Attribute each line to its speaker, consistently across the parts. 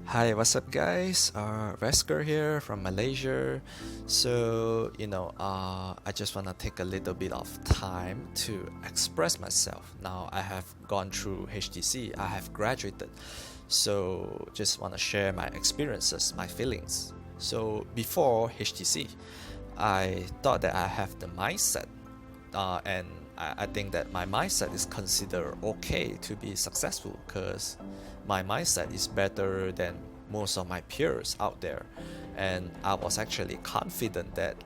Speaker 1: Hi, what's up, guys? Wezkker here from Malaysia. I just want to take a little bit of time to express myself. Now, I have gone through HTC, I have graduated. So, just want to share my experiences, my feelings. So, before HTC, I thought that I have the mindset, and I think that my mindset is considered okay to be successful because my mindset is better than most of my peers out there. And I was actually confident that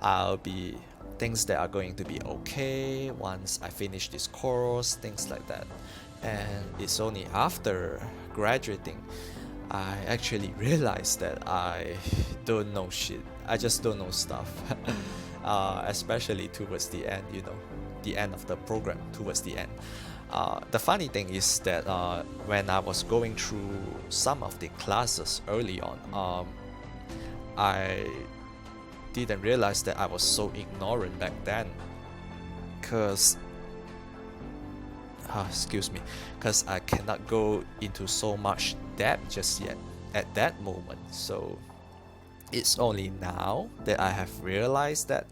Speaker 1: I'll be things that are going to be okay once I finish this course, things like that. And it's only after graduating I actually realized that I don't know shit. I just don't know stuff. Especially towards the end, the end of the program, towards the end. The funny thing is that when I was going through some of the classes early on, I didn't realize that I was so ignorant back then. Because, excuse me, because I cannot go into so much depth just yet at that moment. So it's only now that I have realized that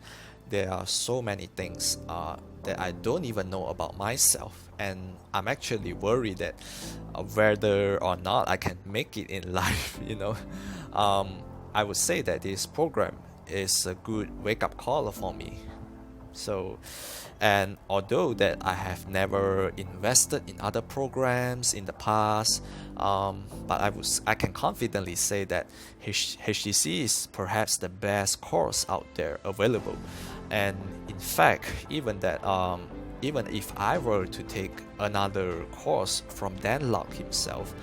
Speaker 1: there are so many things that I don't even know about myself, and I'm actually worried that whether or not I can make it in life. I would say that this program is a good wake-up call for me. So, and although that I have never invested in other programs in the past, but I can confidently say that HTC is perhaps the best course out there available. And in fact, even if I were to take another course from Dan Lok himself,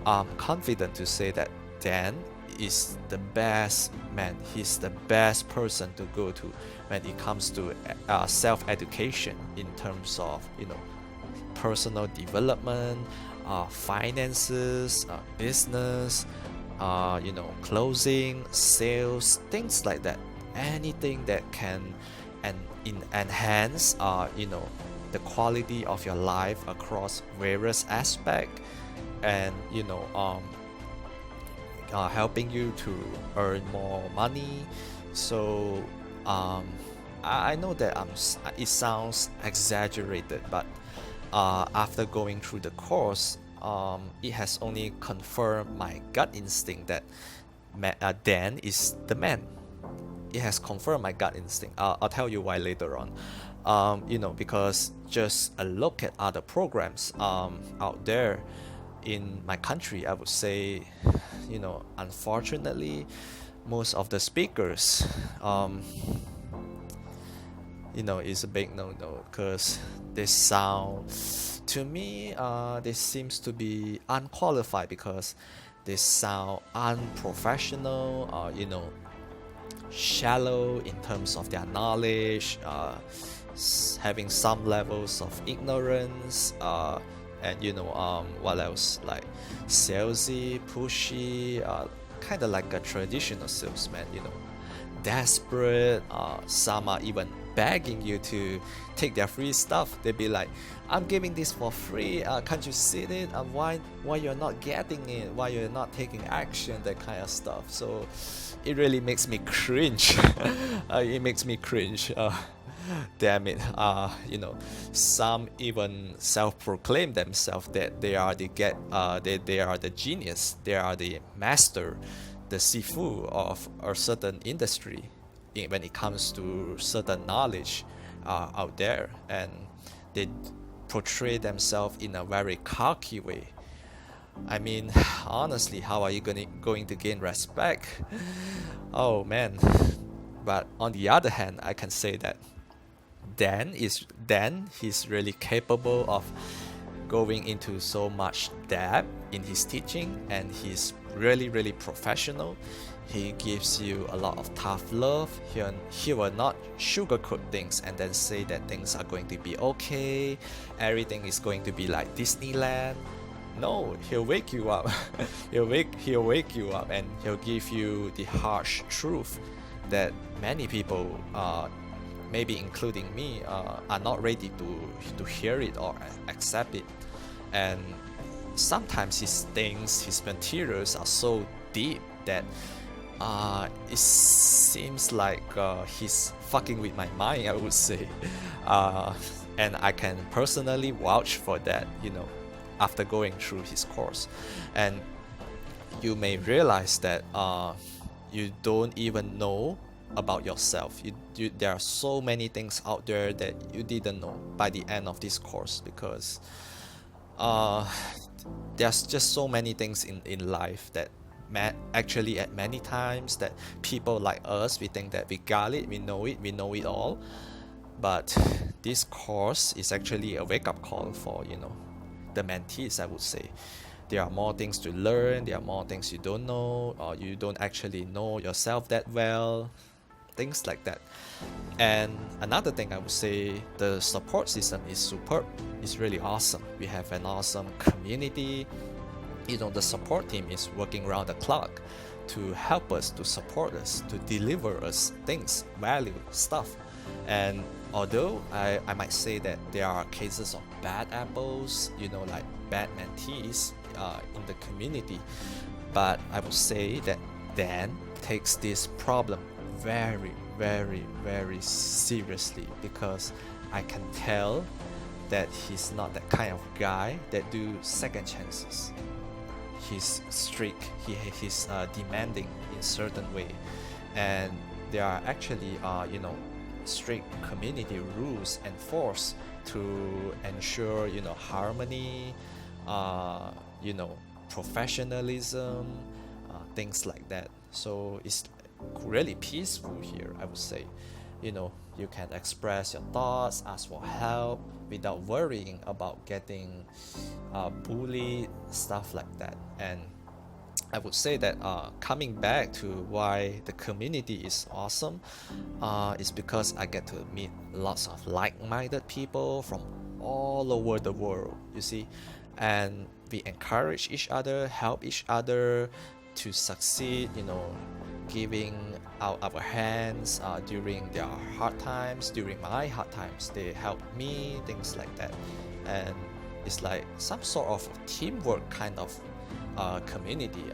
Speaker 1: I'm confident to say that Dan is the best man. He's the best person to go to when it comes to self-education in terms of personal development, finances, business, closing, sales, things like that. Anything that can enhance the quality of your life across various aspects, and helping you to earn more money. So I know that it sounds exaggerated, but after going through the course, it has only confirmed my gut instinct that Dan is the man. It has confirmed my gut instinct. I'll tell you why later on. Because just a look at other programs out there in my country, I would say, unfortunately, most of the speakers, is a big no-no because they sound, to me, they seems to be unqualified because they sound unprofessional, shallow in terms of their knowledge, having some levels of ignorance, and what else, like salesy, pushy, kind of like a traditional salesman, desperate. Some are even begging you to take their free stuff. They'd be like, I'm giving this for free, can't you see it? Why you're not getting it, why you're not taking action, that kind of stuff. So it really makes me cringe. It makes me cringe. Damn it. Some even self-proclaim themselves that they are they are the genius, they are the master, the sifu of a certain industry when it comes to certain knowledge out there, and they portray themselves in a very cocky way. I mean, honestly, how are you going to gain respect? Oh man. But on the other hand, I can say that he's really capable of going into so much depth in his teaching, and he's really professional. He gives you a lot of tough love. He will not sugarcoat things and then say that things are going to be okay, everything is going to be like Disneyland. No, he'll wake you up. he'll wake you up, and he'll give you the harsh truth that many people, maybe including me, are not ready to hear it or accept it. And sometimes his things, his materials are so deep that it seems like he's fucking with my mind, I would say. And I can personally vouch for that, after going through his course. And you may realize that you don't even know about yourself. There are so many things out there that you didn't know by the end of this course, because there's just so many things in life that actually at many times that people like us, we think that we got it, we know it all. But this course is actually a wake-up call for the mentees, I would say. There are more things to learn, there are more things you don't know, or you don't actually know yourself that well, things like that. And another thing I would say, the support system is superb. It's really awesome. We have an awesome community. The support team is working around the clock to help us, to support us, to deliver us things, value, stuff. And although I might say that there are cases of bad apples, like bad mentees in the community, but I would say that Dan takes this problem very, very, very seriously, because I can tell that he's not that kind of guy that do second chances. He's strict, he's demanding in certain way, and there are actually strict community rules enforced to ensure harmony, professionalism, things like that. So it's really peaceful here, I would say. You can express your thoughts, ask for help without worrying about getting bullied, stuff like that. And I would say that coming back to why the community is awesome is because I get to meet lots of like-minded people from all over the world, you see. And we encourage each other, help each other to succeed, giving out our hands during their hard times, during my hard times. They help me, things like that. And it's like some sort of teamwork kind of community,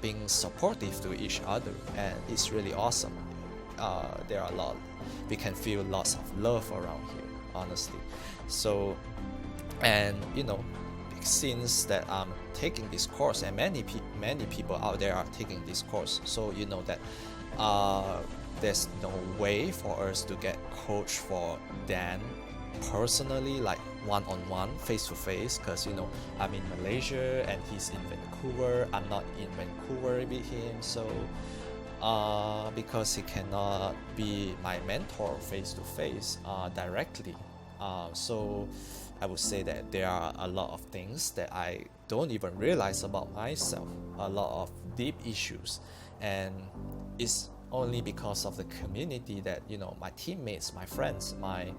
Speaker 1: being supportive to each other, and it's really awesome. There are we can feel lots of love around here, honestly. So, and since that I'm taking this course, and many people out there are taking this course, so that there's no way for us to get coached for Dan personally, like one-on-one, face-to-face, because I'm in Malaysia and he's in Vancouver. I'm not in Vancouver with him, so because he cannot be my mentor face-to-face directly, so I would say that there are a lot of things that I don't even realize about myself, a lot of deep issues, and it's only because of the community that my teammates, my friends, my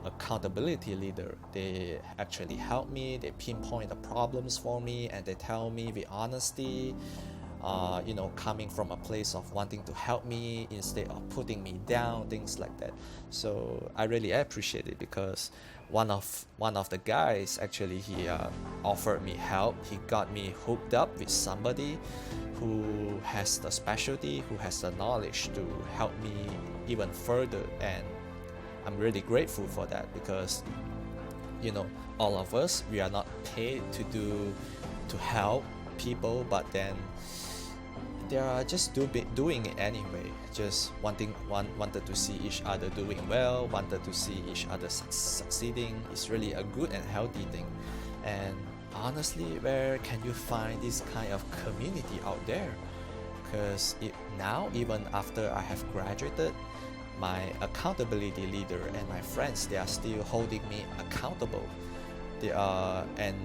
Speaker 1: accountability leader, they actually help me, they pinpoint the problems for me, and they tell me with honesty, coming from a place of wanting to help me instead of putting me down, things like that. So I really appreciate it, because one of the guys, actually, he offered me help. He got me hooked up with somebody who has the specialty, who has the knowledge to help me even further, and I'm really grateful for that, because all of us, we are not paid to help people, but then they are just doing it anyway, just wanted to see each other doing well, wanted to see each other succeeding. It's really a good and healthy thing. And honestly, where can you find this kind of community out there? Because now, even after I have graduated, my accountability leader and my friends, they are still holding me accountable. And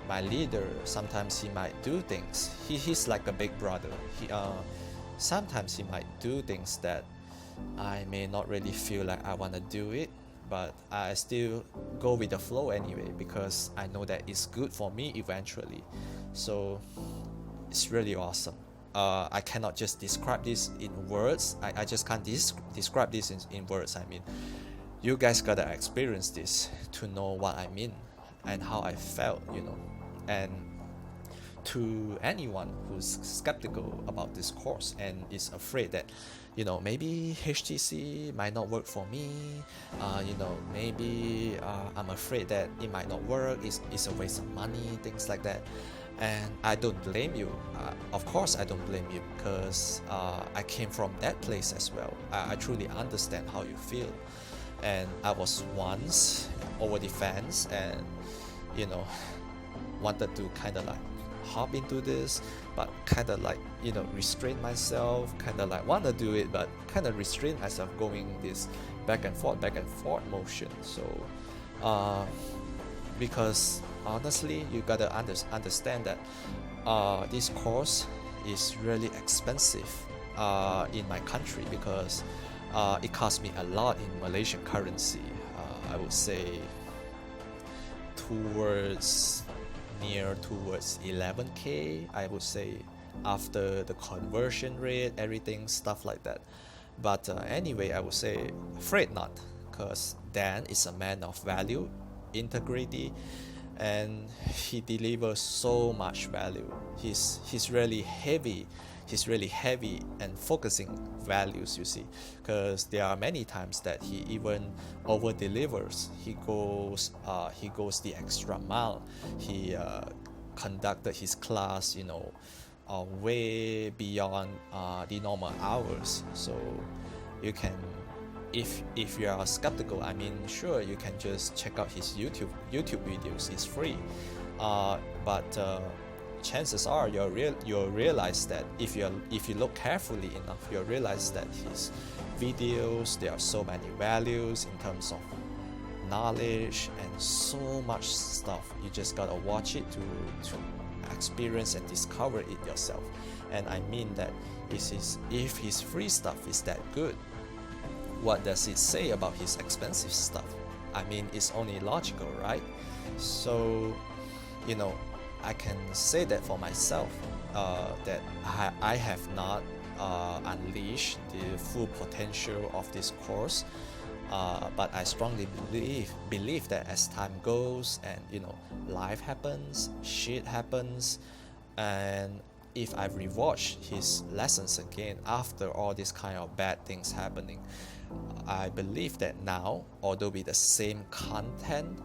Speaker 1: my leader, sometimes he might do things. He's like a big brother. Sometimes he might do things that I may not really feel like I want to do it, but I still go with the flow anyway, because I know that it's good for me eventually. So it's really awesome. I cannot just describe this in words. I just can't describe this in words. I mean, you guys gotta experience this to know what I mean and how I felt, And to anyone who's skeptical about this course and is afraid that, maybe HTC might not work for me, maybe I'm afraid that it might not work, it's a waste of money, things like that. And I don't blame you. Of course I don't blame you, because I came from that place as well. I truly understand how you feel. And I was once over the fence and, wanted to kind of like hop into this, but kind of like, restrain myself, kind of like want to do it, but kind of restrain myself going this back and forth motion. So because honestly, you gotta understand that this course is really expensive in my country, because it cost me a lot in Malaysian currency. I would say towards 11k, I would say, after the conversion rate, everything, stuff like that. But anyway, I would say afraid not, because Dan is a man of value, integrity, and he delivers so much value. He's really heavy and focusing values, you see, because there are many times that he even over delivers. He goes the extra mile. He conducted his class, way beyond the normal hours. So you can, if you are skeptical, I mean, sure, you can just check out his YouTube videos. It's free, but chances are you'll realize that if you look carefully enough, you'll realize that his videos, there are so many values in terms of knowledge and so much stuff. You just gotta watch it to experience and discover it yourself. And I mean that if his free stuff is that good, what does it say about his expensive stuff? I mean, it's only logical, right? So, I can say that for myself, that I have not unleashed the full potential of this course, but I strongly believe that as time goes and life happens, shit happens, and if I rewatch his lessons again after all these kind of bad things happening, I believe that now, although with the same content,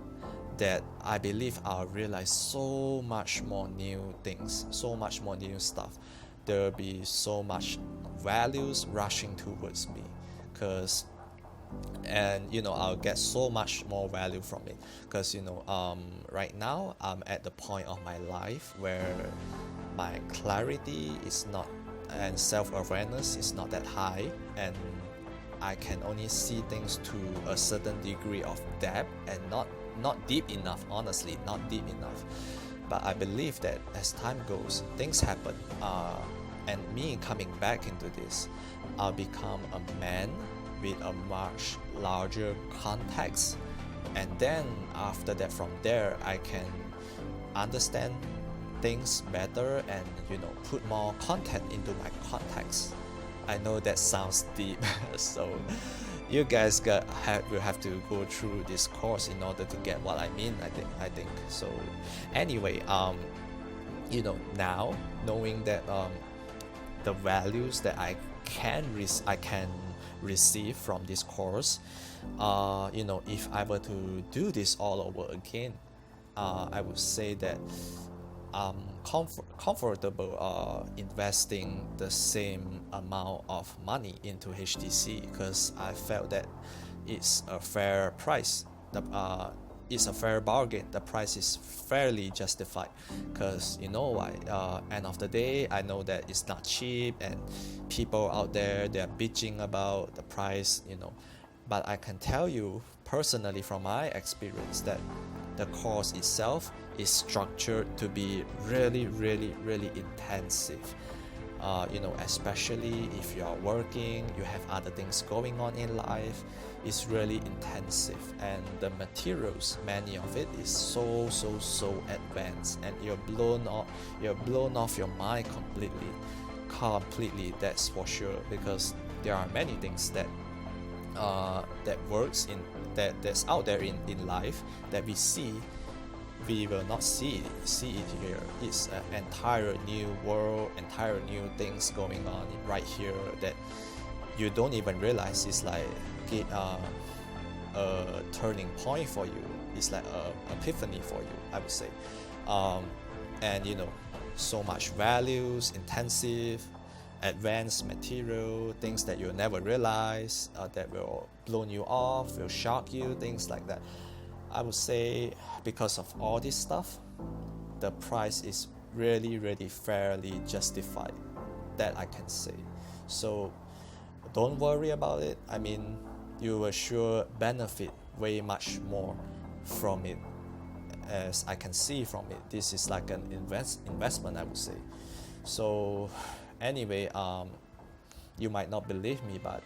Speaker 1: that I believe I'll realize so much more new things, so much more new stuff. There'll be so much values rushing towards me, I'll get so much more value from it, because right now I'm at the point of my life where my clarity is not, and self-awareness is not that high, and I can only see things to a certain degree of depth, and not deep enough, honestly, not deep enough. But I believe that as time goes, things happen, and me coming back into this, I'll become a man with a much larger context, and then after that, from there, I can understand things better and put more content into my context. I know that sounds deep, so you guys will have to go through this course in order to get what I mean. I think so. Anyway, now knowing that the values that I can receive from this course, if I were to do this all over again, I would say that I'm comfortable investing the same amount of money into HTC, because I felt that it's a fair price. It's a fair bargain. The price is fairly justified, because end of the day, I know that it's not cheap, and people out there, they're bitching about the price, but I can tell you personally from my experience that the course itself is structured to be really, really, really intensive. Especially if you are working, you have other things going on in life, it's really intensive, and the materials, many of it is so advanced, and you're blown off your mind completely, that's for sure, because there are many things that that's out there in life that we see we will not see it here. It's an entire new world, entire new things going on right here that you don't even realize. It's like a turning point for you. It's like a epiphany for you, I would say. And you know, so much values, intensive, advanced material, things that you'll never realize, that will blow you off, will shock you, things like that. I would say because of all this stuff, the price is really, really fairly justified. That I can say. So don't worry about it. I mean, you will sure benefit way much more from it, as I can see from it. This is like an investment, I would say. So anyway, you might not believe me, but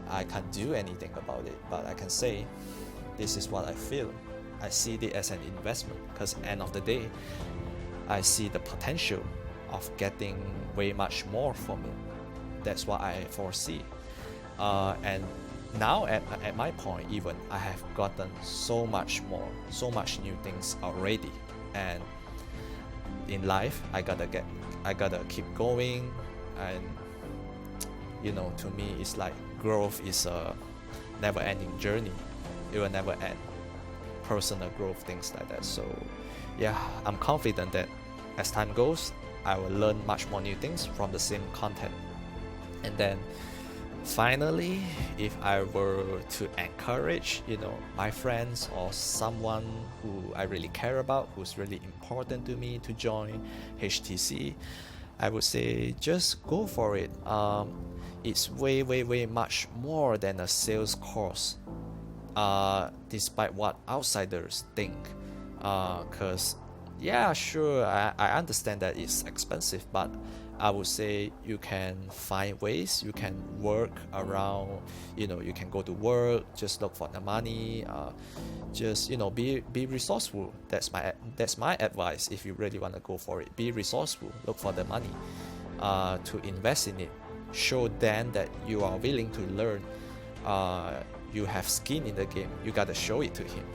Speaker 1: I can't do anything about it. But I can say this is what I feel. I see it as an investment because end of the day, I see the potential of getting way much more from it. That's what I foresee. And now at my point, even I have gotten so much more, so much new things already. And in life, I gotta keep going. And you know, to me, it's like growth is a never-ending journey. It will never end. Personal growth, things like that. So yeah, I'm confident that as time goes, I will learn much more new things from the same content. And then finally, if I were to encourage, you know, my friends or someone who I really care about, who's really important to me to join HTC, I would say just go for it. It's way much more than a sales course, despite what outsiders think. Because yeah, sure, I understand that it's expensive, but I would say you can find ways, you can work around, you know, you can go to work, just look for the money, just, you know, be resourceful. That's my advice. If you really want to go for it, be resourceful, look for the money to invest in it. Show Dan that you are willing to learn, you have skin in the game. You gotta show it to him,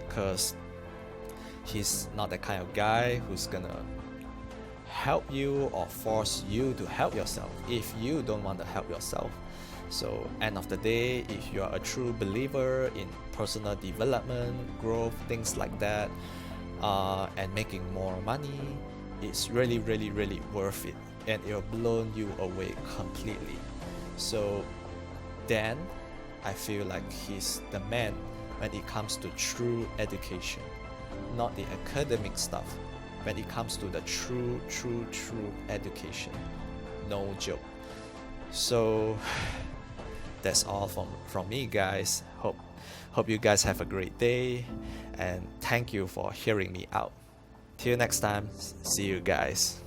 Speaker 1: because he's not the kind of guy who's gonna help you or force you to help yourself if you don't want to help yourself. So end of the day, if you are a true believer in personal development, growth, things like that, and making more money, it's really worth it, and it'll blow you away completely. So then I feel like he's the man when it comes to true education, not the academic stuff. When it comes to the true education, no joke. So that's all from me, guys. Hope you guys have a great day, and thank you for hearing me out. Till next time, see you guys.